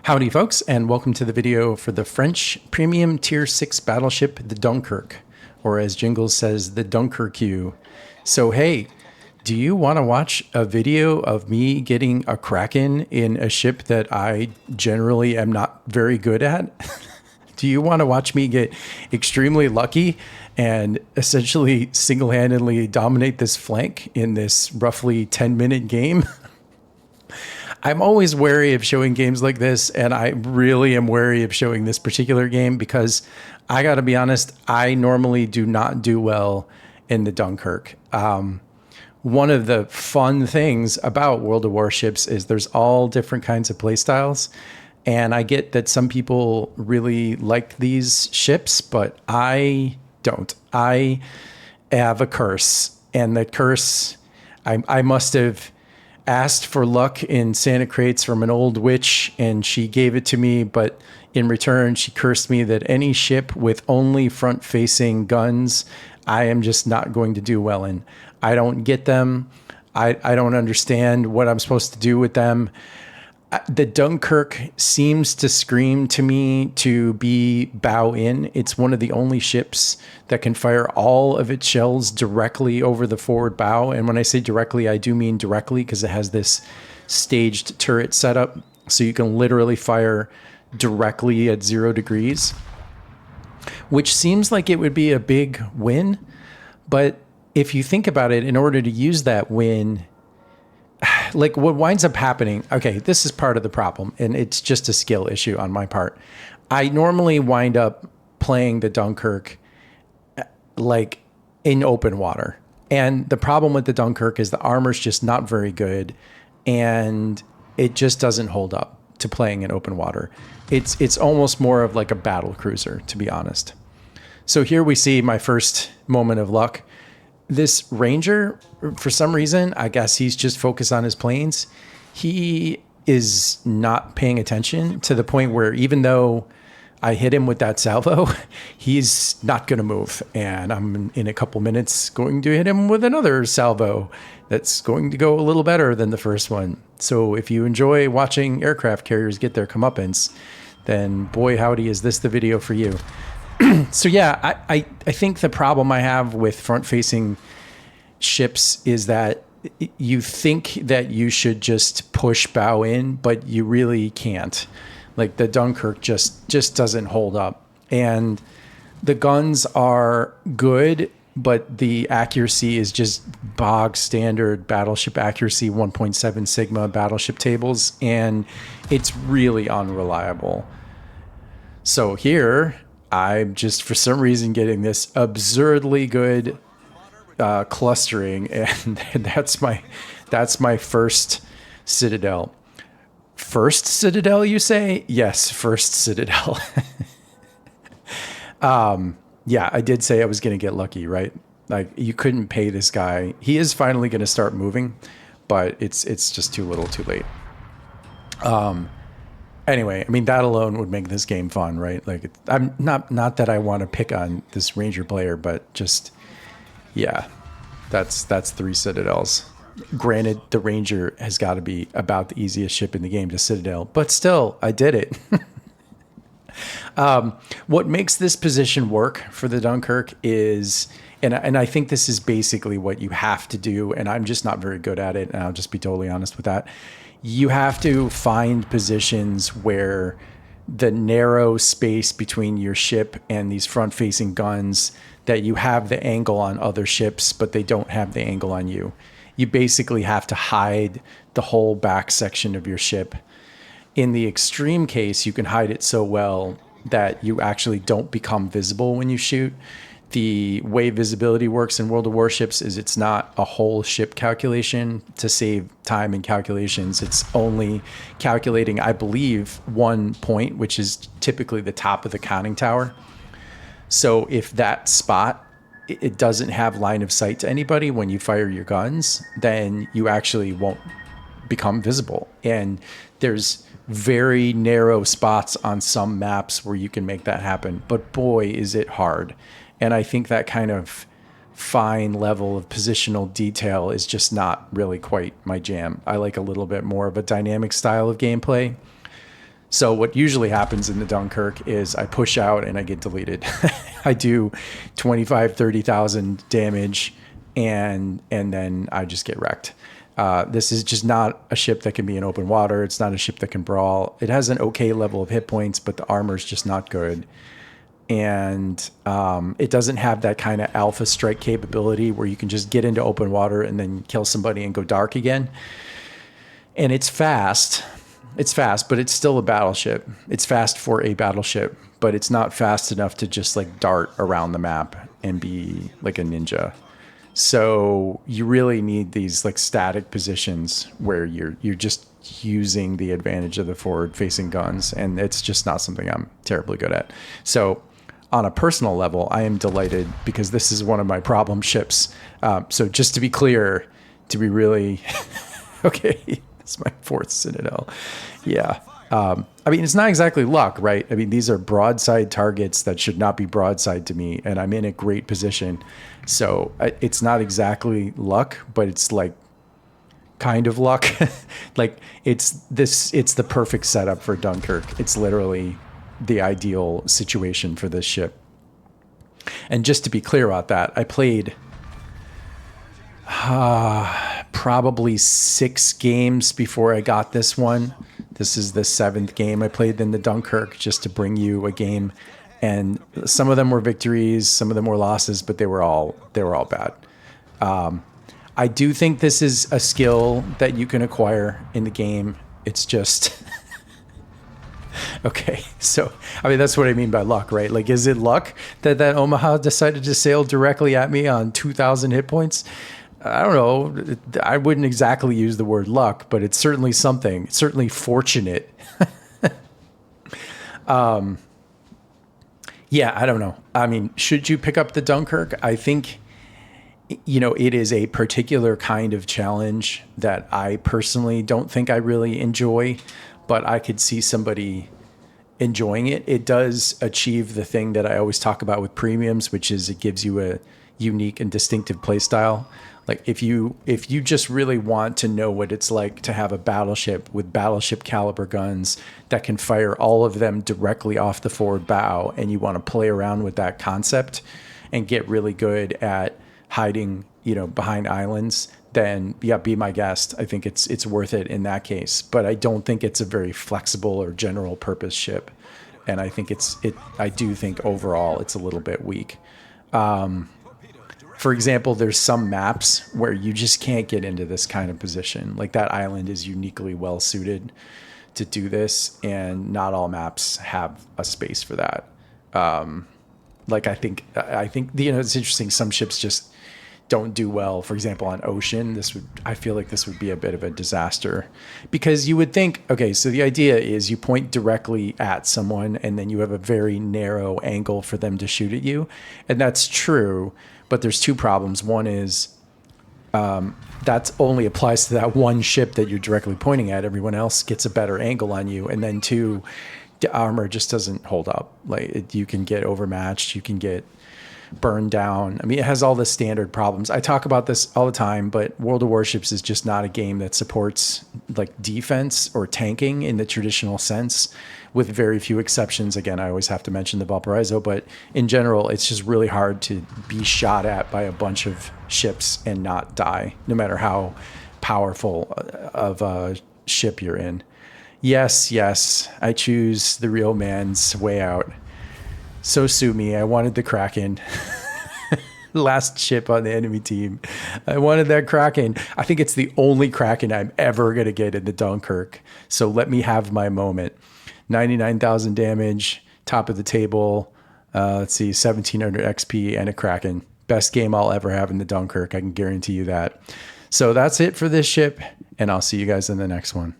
Howdy folks, and welcome to the video for the French Premium Tier 6 Battleship, the Dunkerque, or as Jingles says, the Dunkerque. So hey, do you want to watch a video of me getting a Kraken in a ship that I generally am not very good at? Do you want to watch me get extremely lucky and essentially single-handedly dominate this flank in this roughly 10-minute game? I'm always wary of showing games like this, and I really am wary of showing this particular game because I got to be honest, I normally do not do well in the Dunkirk. One of the fun things about World of Warships is there's all different kinds of play styles, and I get that some people really like these ships, but I don't. I have a curse, and the curse, I must have asked for luck in Santa crates from an old witch, and she gave it to me, but in return she cursed me that any ship with only front-facing guns I am just not going to do well in. I don't get them. I don't understand what I'm supposed to do with them. The Dunkirk seems to scream to me to be bow in. It's one of the only ships that can fire all of its shells directly over the forward bow. And when I say directly, I do mean directly because it has this staged turret setup. So you can literally fire directly at 0 degrees, which seems like it would be a big win. But if you think about it, in order to use that win, like what winds up happening, okay, this is part of the problem, and it's just a skill issue on my part. I normally wind up playing the Dunkirk like in open water. And the problem with the Dunkirk is the armor's just not very good, and it just doesn't hold up to playing in open water. It's almost more of like a battle cruiser, to be honest. So here we see my first moment of luck. This Ranger, for some reason, I guess he's just focused on his planes. He is not paying attention to the point where even though I hit him with that salvo, he's not going to move. And I'm in a couple minutes going to hit him with another salvo that's going to go a little better than the first one. So if you enjoy watching aircraft carriers get their comeuppance, then boy howdy is this the video for you. So yeah, I think the problem I have with front-facing ships is that you think that you should just push bow in, but you really can't. Like the Dunkirk just doesn't hold up. And the guns are good, but the accuracy is just bog standard battleship accuracy, 1.7 Sigma battleship tables, and it's really unreliable. So here, I'm just, for some reason, getting this absurdly good clustering, and that's my first Citadel. First Citadel, you say? Yes, first Citadel. Yeah, I did say I was going to get lucky, right? Like, you couldn't pay this guy. He is finally going to start moving, but it's just too little too late. Anyway, I mean, that alone would make this game fun, right? Like, I'm not that I want to pick on this Ranger player, but just, yeah, that's 3 Citadels. Granted, the Ranger has got to be about the easiest ship in the game to Citadel, but still, I did it. What makes this position work for the Dunkirk is, and I think this is basically what you have to do, and I'm just not very good at it, and I'll just be totally honest with that. You have to find positions where the narrow space between your ship and these front-facing guns, that you have the angle on other ships, but they don't have the angle on you. You basically have to hide the whole back section of your ship. In the extreme case, you can hide it so well that you actually don't become visible when you shoot. The way visibility works in World of Warships is it's not a whole ship calculation to save time and calculations. It's only calculating, I believe, 1 point, which is typically the top of the conning tower. So if that spot, it doesn't have line of sight to anybody when you fire your guns, then you actually won't become visible. And there's very narrow spots on some maps where you can make that happen. But boy, is it hard. And I think that kind of fine level of positional detail is just not really quite my jam. I like a little bit more of a dynamic style of gameplay. So what usually happens in the Dunkirk is I push out and I get deleted. I do 25, 30,000 damage and then I just get wrecked. This is just not a ship that can be in open water. It's not a ship that can brawl. It has an okay level of hit points, but the armor is just not good. And it doesn't have that kind of alpha strike capability where you can just get into open water and then kill somebody and go dark again. And it's fast. It's fast, but it's still a battleship. It's fast for a battleship, but it's not fast enough to just like dart around the map and be like a ninja. So you really need these like static positions where you're just using the advantage of the forward facing guns, and it's just not something I'm terribly good at. So on a personal level, I am delighted because this is one of my problem ships. So just to be clear, to be really okay. It's my 4th Citadel. Yeah. I mean, it's not exactly luck, right? I mean, these are broadside targets that should not be broadside to me, and I'm in a great position. So it's not exactly luck, but it's like kind of luck. Like it's the perfect setup for Dunkirk. It's literally the ideal situation for this ship. And just to be clear about that, I played probably 6 games before I got this one. This is the 7th game I played in the Dunkirk, just to bring you a game. And some of them were victories, some of them were losses, but they were all bad. I do think this is a skill that you can acquire in the game. It's just okay. So, I mean, that's what I mean by luck, right? Like, is it luck that Omaha decided to sail directly at me on 2,000 hit points? I don't know. I wouldn't exactly use the word luck, but it's certainly something. It's certainly fortunate. Yeah, I don't know. I mean, should you pick up the Dunkirk? I think, it is a particular kind of challenge that I personally don't think I really enjoy, but I could see somebody enjoying it. It does achieve the thing that I always talk about with premiums, which is it gives you a unique and distinctive play style. Like if you just really want to know what it's like to have a battleship with battleship caliber guns that can fire all of them directly off the forward bow, and you want to play around with that concept and get really good at hiding, behind islands, then yeah, be my guest. I think it's worth it in that case. But I don't think it's a very flexible or general purpose ship. And I think I do think overall it's a little bit weak. For example, there's some maps where you just can't get into this kind of position. Like that island is uniquely well suited to do this, and not all maps have a space for that. I think it's interesting. Some ships just don't do well. For example, on ocean, I feel like this would be a bit of a disaster, because you would think, okay, so the idea is you point directly at someone and then you have a very narrow angle for them to shoot at you. And that's true, but there's 2 problems. One is that only applies to that one ship that you're directly pointing at. Everyone else gets a better angle on you. And then 2, the armor just doesn't hold up. You can get overmatched. You can get burned down. I mean, it has all the standard problems. I talk about this all the time, but World of Warships is just not a game that supports like defense or tanking in the traditional sense, with very few exceptions. Again, I always have to mention the Valparaiso, but in general, it's just really hard to be shot at by a bunch of ships and not die, no matter how powerful of a ship you're in. Yes, I choose the real man's way out. So sue me. I wanted the Kraken. Last ship on the enemy team. I wanted that Kraken. I think it's the only Kraken I'm ever going to get in the Dunkirk. So let me have my moment. 99,000 damage, top of the table. Let's see, 1,700 XP and a Kraken. Best game I'll ever have in the Dunkirk. I can guarantee you that. So that's it for this ship, and I'll see you guys in the next one.